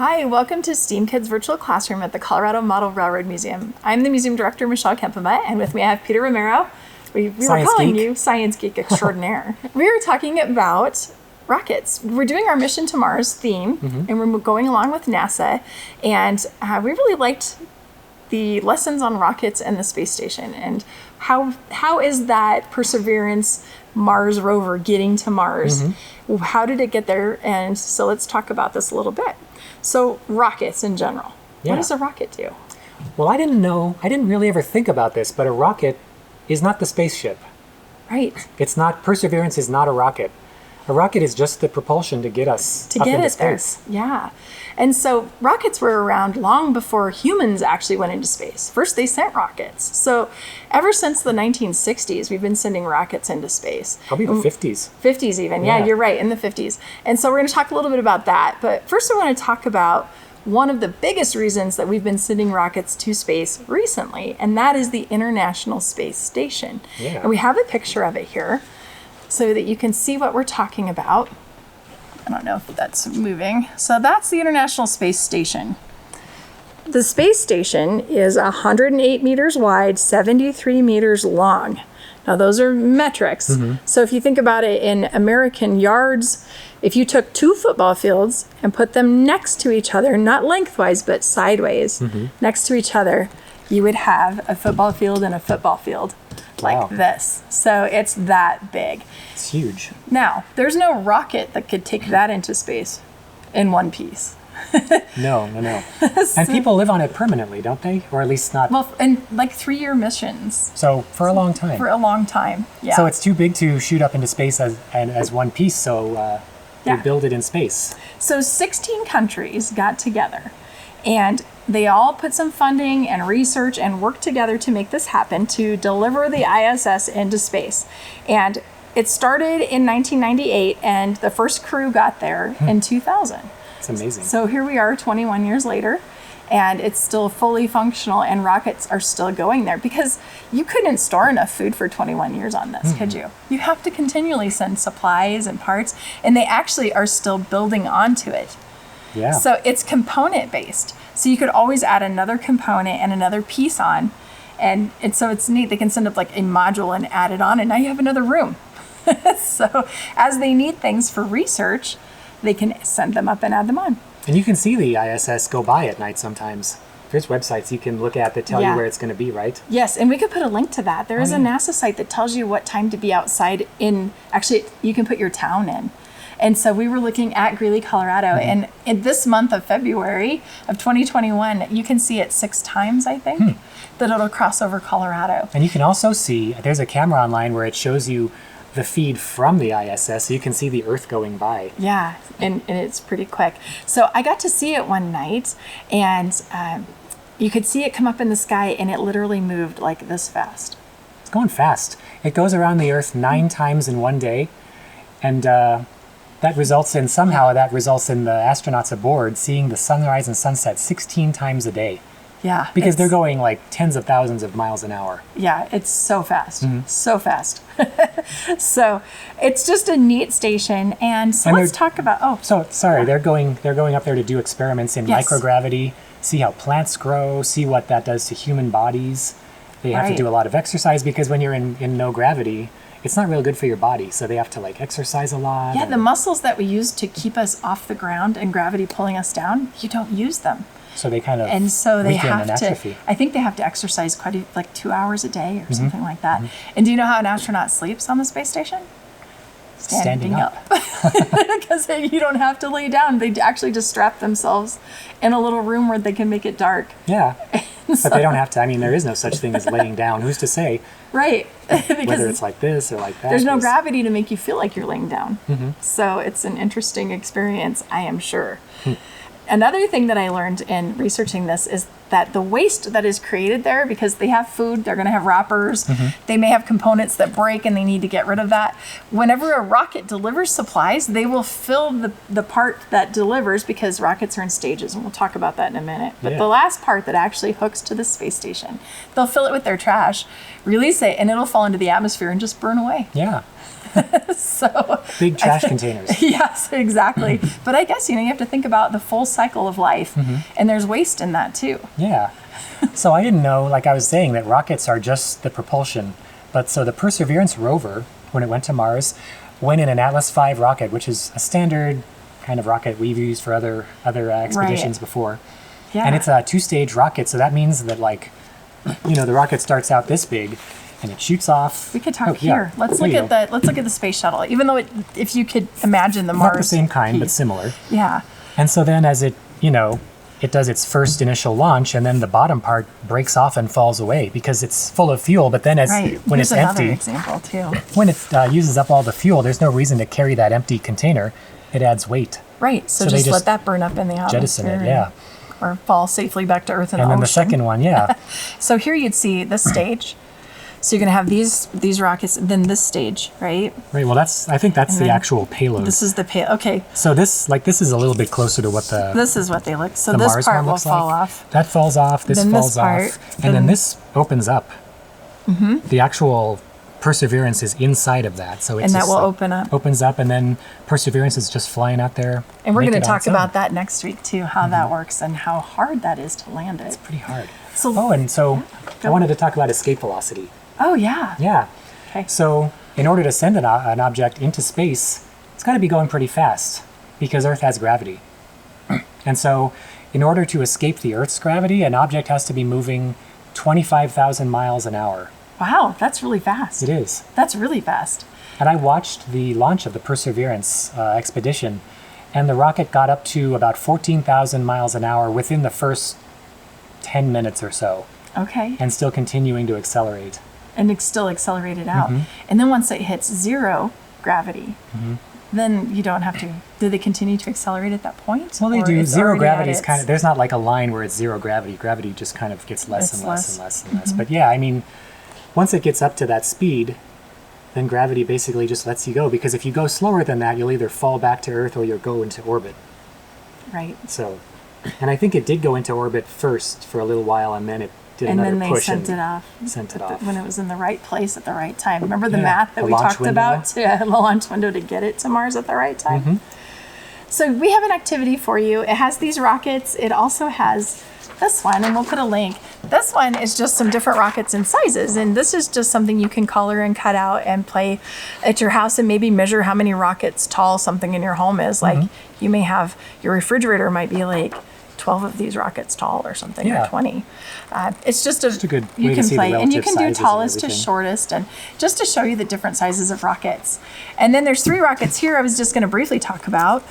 Hi, welcome to STEAM Kids Virtual Classroom at the Colorado Model Railroad Museum. I'm the museum director, Michelle Kempema, and with me I have Peter Romero. We were calling you Science Geek Extraordinaire. We were talking about rockets. We're doing our Mission to Mars theme, and we're going along with NASA, and we really liked the lessons on rockets and the space station, and how is that Perseverance Mars rover getting to Mars? How did it get there? And so let's talk about this a little bit. So rockets in general. Yeah. What does a rocket do? Well, I didn't really ever think about this, but a rocket is not the spaceship. Right. It's not, Perseverance is not a rocket. A rocket is just the propulsion to get us up into space. There. Yeah. And so rockets were around long before humans actually went into space. First, they sent rockets. So ever since the 1960s, we've been sending rockets into space. Probably the 50s. 50s even. Yeah, you're right, in the 50s. And so we're going to talk a little bit about that. But first, I want to talk about one of the biggest reasons that we've been sending rockets to space recently, and that is the International Space Station. Yeah. And we have a picture of it here so that you can see what we're talking about. I don't know if that's moving. So that's the International Space Station. The space station is 108 meters wide, 73 meters long. Now those are metrics. So if you think about it in American yards, if you took two football fields and put them next to each other, not lengthwise, but sideways, next to each other, you would have a football field and a football field like this. So it's that big. It's huge. Now, there's no rocket that could take that into space in one piece. No. And people live on it permanently, don't they? Or at least not. Well, in like 3-year missions. So for a long time. For a long time, yeah. So it's too big to shoot up into space as one piece, so they build it in space. So 16 countries got together, and they all put some funding and research and worked together to make this happen, to deliver the ISS into space. And it started in 1998, and the first crew got there in 2000. It's amazing. So here we are 21 years later, and it's still fully functional, and rockets are still going there, because you couldn't store enough food for 21 years on this, could you? You have to continually send supplies and parts, and they actually are still building onto it. Yeah. So it's component based. So you could always add another component and another piece on. And so it's neat. They can send up like a module and add it on, and now you have another room. So as they need things for research, they can send them up and add them on. And you can see the ISS go by at night sometimes. There's websites you can look at that tell you where it's going to be, right? Yes, and we could put a link to that. There is a NASA site that tells you what time to be outside in, actually, you can put your town in. And so we were looking at Greeley, Colorado, and in this month of February of 2021, you can see it 6 times, I think, that it'll cross over Colorado. And you can also see, there's a camera online where it shows you the feed from the ISS, so you can see the Earth going by. Yeah, and it's pretty quick. So I got to see it one night, and you could see it come up in the sky, and it literally moved like this fast. It's going fast. It goes around the Earth 9 times in one day, and that results in the astronauts aboard seeing the sunrise and sunset 16 times a day. Yeah. Because they're going like tens of thousands of miles an hour. Yeah, it's so fast. So fast. So it's just a neat station. And so let's talk about, they're going up there to do experiments in microgravity, see how plants grow, see what that does to human bodies. They have to do a lot of exercise, because when you're in no gravity, it's not real good for your body. So they have to like exercise a lot. Yeah, the muscles that we use to keep us off the ground and gravity pulling us down, you don't use them. So they kind of and so they have to. Atrophy. I think they have to exercise like 2 hours a day or something like that. And do you know how an astronaut sleeps on the space station? Standing up. Because you don't have to lay down. They actually just strap themselves in a little room where they can make it dark. Yeah, but they don't have to. I mean, there is no such thing as laying down. Who's to say? Right. Because whether it's like this or like that. There's no gravity to make you feel like you're laying down. So it's an interesting experience, I am sure. Another thing that I learned in researching this is that the waste that is created there, because they have food, they're going to have wrappers, they may have components that break and they need to get rid of that. Whenever a rocket delivers supplies, they will fill the part that delivers, because rockets are in stages, and we'll talk about that in a minute. But the last part that actually hooks to the space station, they'll fill it with their trash, release it, and it'll fall into the atmosphere and just burn away. Yeah. So big trash containers. Yes, exactly. But I guess, you have to think about the full cycle of life, and there's waste in that too. Yeah. So I didn't know, like I was saying, that rockets are just the propulsion. But so the Perseverance rover, when it went to Mars, went in an Atlas V rocket, which is a standard kind of rocket we've used for other expeditions before. Yeah. And it's a 2-stage rocket, so that means that, like, the rocket starts out this big, and it shoots off. We could talk here. Let's look at the space shuttle. Even though if you could imagine the Mars, not the same kind, piece. but similar. Yeah. And so then, as it it does its first initial launch, and then the bottom part breaks off and falls away because it's full of fuel. But then, when Here's it's empty, example too. When it uses up all the fuel, there's no reason to carry that empty container. It adds weight. Right. So just let that burn up in the atmosphere. Jettison it. Yeah. Or fall safely back to Earth in the ocean. And then the second one, yeah. So here you'd see this stage. So you're going to have these rockets, then this stage, right? Right. Well, I think that's the actual payload. This is the payload. Okay. So this is a little bit closer to what This is what they look. So the this Mars part will looks fall like. off. That falls off. This then falls this part, off. And then this opens up. The actual Perseverance is inside of that. So it's and that will open up. Opens up, and then Perseverance is just flying out there. And we're going to talk about that next week too, how that works and how hard that is to land it. It's pretty hard. So, I wanted to talk about escape velocity. Oh, yeah. Yeah. Okay. So in order to send an object into space, it's got to be going pretty fast because Earth has gravity. And so in order to escape the Earth's gravity, an object has to be moving 25,000 miles an hour. Wow, that's really fast. It is. That's really fast. And I watched the launch of the Perseverance expedition, and the rocket got up to about 14,000 miles an hour within the first 10 minutes or so. Okay. And still continuing to accelerate. And it's still accelerated out. And then once it hits zero gravity, then you don't have to. Do they continue to accelerate at that point? Well, they do. Zero gravity is kind of, there's not like a line where it's zero gravity. Gravity just kind of gets less and less and less and less. But yeah, I mean, once it gets up to that speed, then gravity basically just lets you go. Because if you go slower than that, you'll either fall back to Earth or you'll go into orbit. Right. So, and I think it did go into orbit first for a little while, and then it did another push. And then they sent it off. Sent it off. When it was in the right place at the right time. Remember the math that we talked about? The launch window to get it to Mars at the right time? So we have an activity for you. It has these rockets. It also has this one, and we'll put a link. This one is just some different rockets and sizes, and this is just something you can color and cut out and play at your house and maybe measure how many rockets tall something in your home is. Like you may have, your refrigerator might be like 12 of these rockets tall or something, or 20. It's just a good way you can to see play, the and you can do relative tallest sizes to and everything. shortest, and just to show you the different sizes of rockets. And then there's 3 rockets here I was just going to briefly talk about.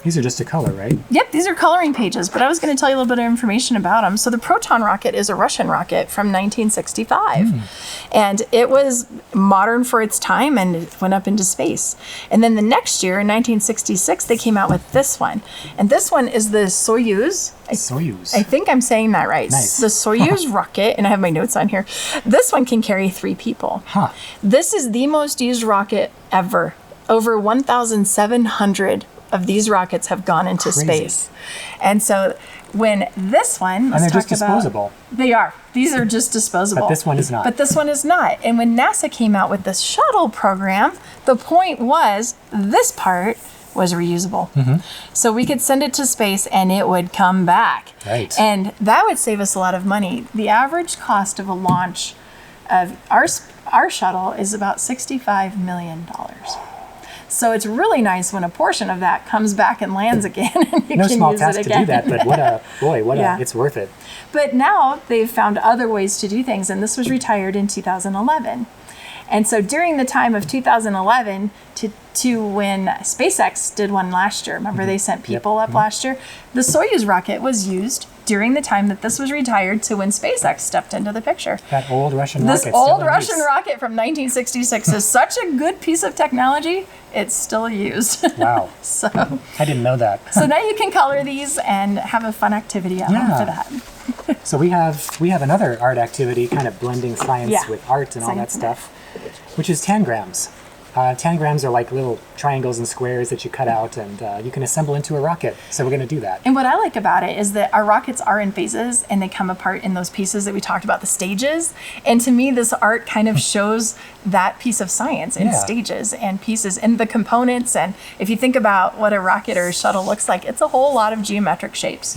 These are just a color, right? Yep, these are coloring pages, but I was going to tell you a little bit of information about them. So the Proton rocket is a Russian rocket from 1965, and it was modern for its time, and it went up into space. And then the next year, in 1966, they came out with this one, and this one is the Soyuz. Soyuz. I think I'm saying that right. Nice. The Soyuz rocket, and I have my notes on here. This one can carry 3 people. Huh. This is the most used rocket ever. Over 1,700 of these rockets have gone into space. And so when this one, and they're just disposable. They are. These are just disposable. But this one is not. But this one is not. And when NASA came out with this shuttle program, the point was this part was reusable. So we could send it to space and it would come back. Right. And that would save us a lot of money. The average cost of a launch of our shuttle is about $65 million. So it's really nice when a portion of that comes back and lands again, and you no can small use task it to again. do that, but it's worth it. But now they've found other ways to do things, and this was retired in 2011. And so during the time of 2011 to when SpaceX did one last year, remember they sent people up last year? The Soyuz rocket was used during the time that this was retired to when SpaceX stepped into the picture. That old Russian rocket. This old Russian rocket from 1966 is such a good piece of technology, it's still used. Wow. So I didn't know that. So now you can color these and have a fun activity at home for that. So we have another art activity, kind of blending science with art and all that stuff, which is tangrams. Tangrams are like little triangles and squares that you cut out, and you can assemble into a rocket. So we're going to do that. And what I like about it is that our rockets are in phases, and they come apart in those pieces that we talked about, the stages. And to me, this art kind of shows that piece of science in stages and pieces and the components. And if you think about what a rocket or a shuttle looks like, it's a whole lot of geometric shapes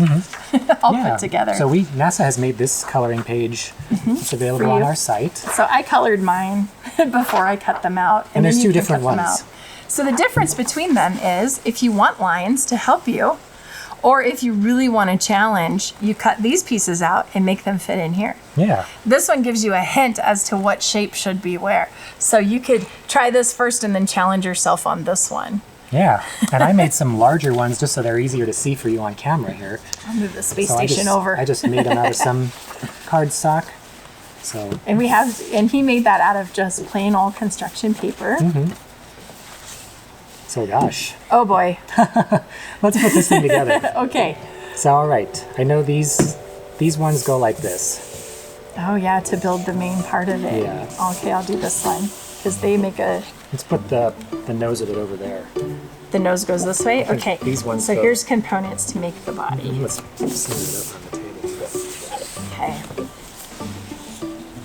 all put together. So NASA has made this coloring page. It's available on our site. So I colored mine before I cut them out. And there's two different ones. So the difference between them is if you want lines to help you, or if you really want a challenge, you cut these pieces out and make them fit in here. Yeah. This one gives you a hint as to what shape should be where. So you could try this first and then challenge yourself on this one. Yeah, and I made some larger ones just so they're easier to see for you on camera here. I'll move the space station over. I just made them out of some cardstock. So. And he made that out of just plain old construction paper. So gosh. Oh boy. Let's put this thing together. Okay. So all right, I know these ones go like this. Oh yeah, to build the main part of it. Yeah. Okay, I'll do this one because they make a. Let's put the nose of it over there. The nose goes this way? Okay. These ones So here's components to make the body. Let's set it up on the table. Okay.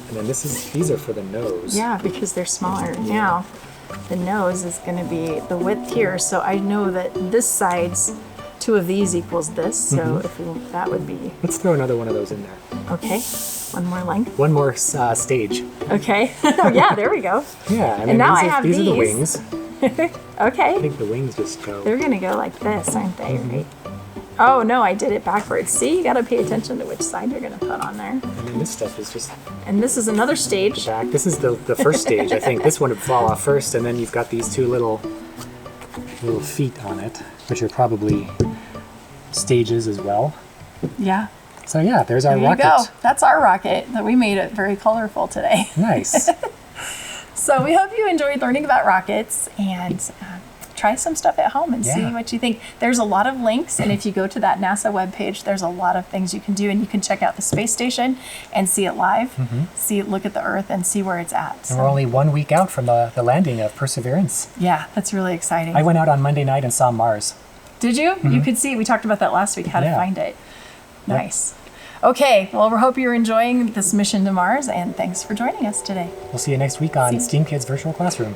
And then these are for the nose. Yeah, because they're smaller. Now, the nose is going to be the width here. So I know that this side's 2 of these equals this. So that would be. Let's throw another one of those in there. Okay. One more length. One more stage. Okay. Yeah, there we go. Yeah, and now I have these are the wings. Okay. I think the wings just go. They're going to go like this, aren't they? Right? Oh, no, I did it backwards. See, you got to pay attention to which side you're going to put on there. And then this stuff is just... And this is another stage. Back. This is the first stage, I think. This one would fall off first, and then you've got these 2 little feet on it, which are probably stages as well. Yeah. So yeah, there's our rocket. There you go. That's our rocket. That we made it very colorful today. Nice. So we hope you enjoyed learning about rockets, and try some stuff at home and see what you think. There's a lot of links, and if you go to that NASA webpage, there's a lot of things you can do, and you can check out the space station and see it live, look at the Earth and see where it's at. And we're only 1 week out from the landing of Perseverance. Yeah, that's really exciting. I went out on Monday night and saw Mars. Did you? You could see, we talked about that last week, how to find it. Nice. Okay, well, we hope you're enjoying this mission to Mars, and thanks for joining us today. We'll see you next week on STEAM Kids Virtual Classroom.